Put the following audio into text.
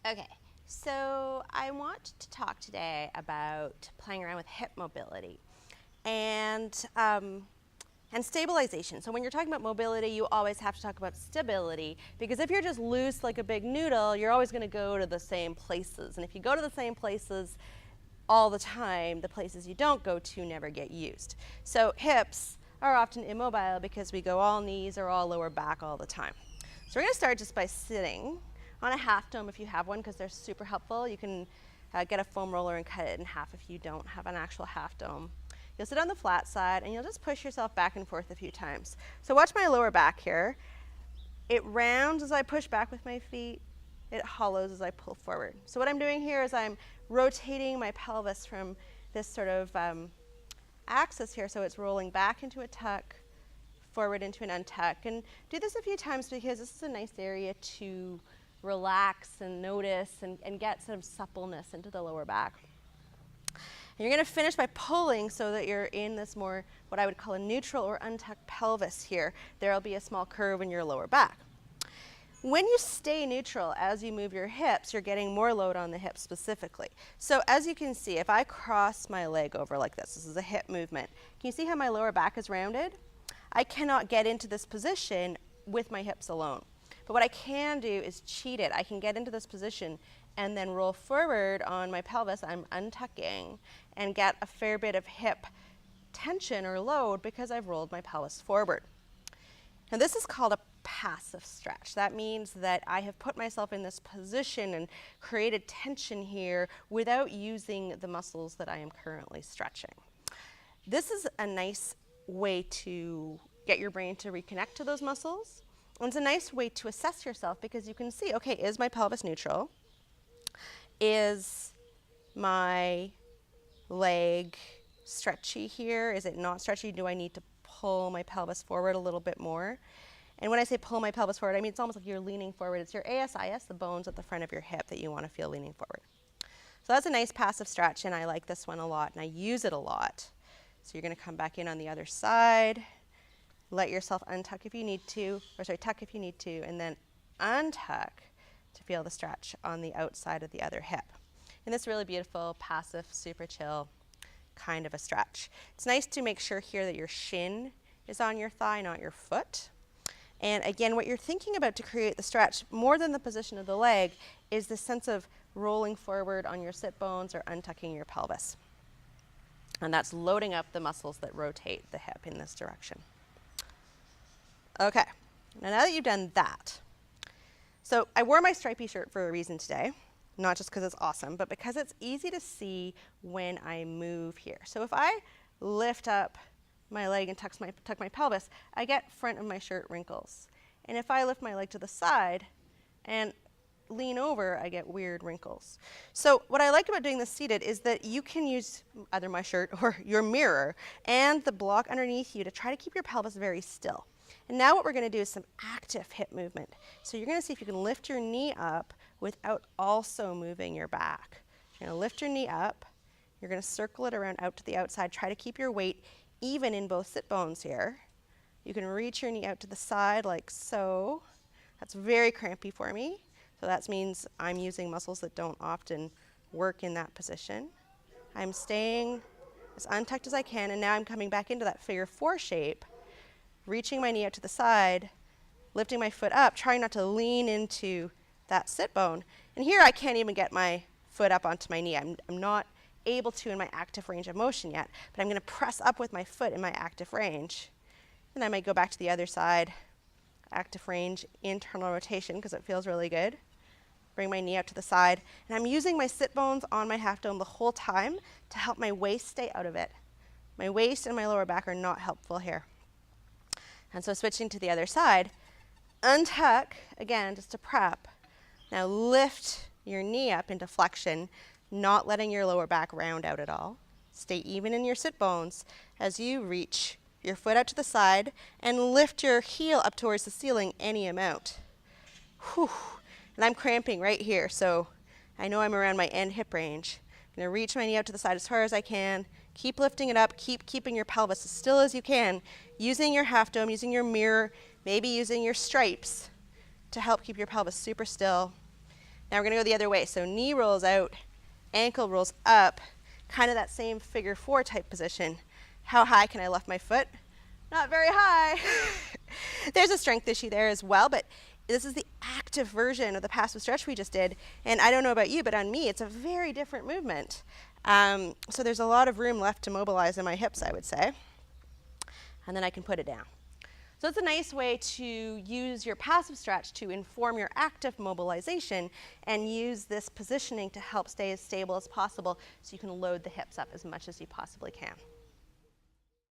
Okay, so I want to talk today about playing around with hip mobility and stabilization. So when you're talking about mobility, you always have to talk about stability, because if you're just loose like a big noodle, you're always going to go to the same places. And if you go to the same places all the time, the places you don't go to never get used. So hips are often immobile because we go all knees or all lower back all the time. So we're going to start just by sitting on a half dome if you have one, because they're super helpful. You can get a foam roller and cut it in half if you don't have an actual half dome. You'll sit on the flat side and you'll just push yourself back and forth a few times. So watch my lower back here. It rounds as I push back with my feet. It hollows as I pull forward. So what I'm doing here is I'm rotating my pelvis from this sort of axis here, so it's rolling back into a tuck, forward into an untuck. And do this a few times because this is a nice area to relax and notice and get some suppleness into the lower back. And you're going to finish by pulling so that you're in this more, what I would call a neutral or untucked pelvis here. There will be a small curve in your lower back. When you stay neutral as you move your hips, you're getting more load on the hips specifically. So as you can see, if I cross my leg over like this is a hip movement. Can you see how my lower back is rounded? I cannot get into this position with my hips alone. But what I can do is cheat it. I can get into this position and then roll forward on my pelvis. I'm untucking and get a fair bit of hip tension or load because I've rolled my pelvis forward. Now this is called a passive stretch. That means that I have put myself in this position and created tension here without using the muscles that I am currently stretching. This is a nice way to get your brain to reconnect to those muscles. And it's a nice way to assess yourself because you can see, okay, is my pelvis neutral? Is my leg stretchy here? Is it not stretchy? Do I need to pull my pelvis forward a little bit more? And when I say pull my pelvis forward, I mean it's almost like you're leaning forward. It's your ASIS, the bones at the front of your hip, that you want to feel leaning forward. So that's a nice passive stretch, and I like this one a lot, and I use it a lot. So you're going to come back in on the other side. Let yourself untuck if you need to, or sorry, tuck if you need to, and then untuck to feel the stretch on the outside of the other hip. And this really beautiful, passive, super chill kind of a stretch. It's nice to make sure here that your shin is on your thigh, not your foot. And again, what you're thinking about to create the stretch, more than the position of the leg, is the sense of rolling forward on your sit bones or untucking your pelvis. And that's loading up the muscles that rotate the hip in this direction. Okay, now that you've done that, so I wore my stripy shirt for a reason today, not just because it's awesome, but because it's easy to see when I move here. So if I lift up my leg and tuck my pelvis, I get front of my shirt wrinkles. And if I lift my leg to the side and lean over, I get weird wrinkles. So what I like about doing this seated is that you can use either my shirt or your mirror and the block underneath you to try to keep your pelvis very still. And now what we're going to do is some active hip movement. So you're going to see if you can lift your knee up without also moving your back. You're going to lift your knee up. You're going to circle it around out to the outside. Try to keep your weight even in both sit bones here. You can reach your knee out to the side like so. That's very crampy for me. So that means I'm using muscles that don't often work in that position. I'm staying as untucked as I can, and now I'm coming back into that figure 4 shape, reaching my knee out to the side, lifting my foot up, trying not to lean into that sit bone. And here I can't even get my foot up onto my knee. I'm not able to in my active range of motion yet, but I'm going to press up with my foot in my active range. And I might go back to the other side, active range, internal rotation, because it feels really good. Bring my knee out to the side. And I'm using my sit bones on my half dome the whole time to help my waist stay out of it. My waist and my lower back are not helpful here. And so switching to the other side, untuck, again, just to prep. Now lift your knee up into flexion, not letting your lower back round out at all. Stay even in your sit bones as you reach your foot out to the side and lift your heel up towards the ceiling any amount. Whew. And I'm cramping right here, so I know I'm around my end hip range. I'm going to reach my knee out to the side as far as I can. Keep lifting it up. Keep keeping your pelvis as still as you can, using your half dome, using your mirror, maybe using your stripes to help keep your pelvis super still. Now we're going to go the other way. So knee rolls out, ankle rolls up, kind of that same figure 4 type position. How high can I lift my foot? Not very high. There's a strength issue there as well, but this is the active version of the passive stretch we just did. And I don't know about you, but on me, it's a very different movement. So there's a lot of room left to mobilize in my hips, I would say. And then I can put it down. So it's a nice way to use your passive stretch to inform your active mobilization and use this positioning to help stay as stable as possible so you can load the hips up as much as you possibly can.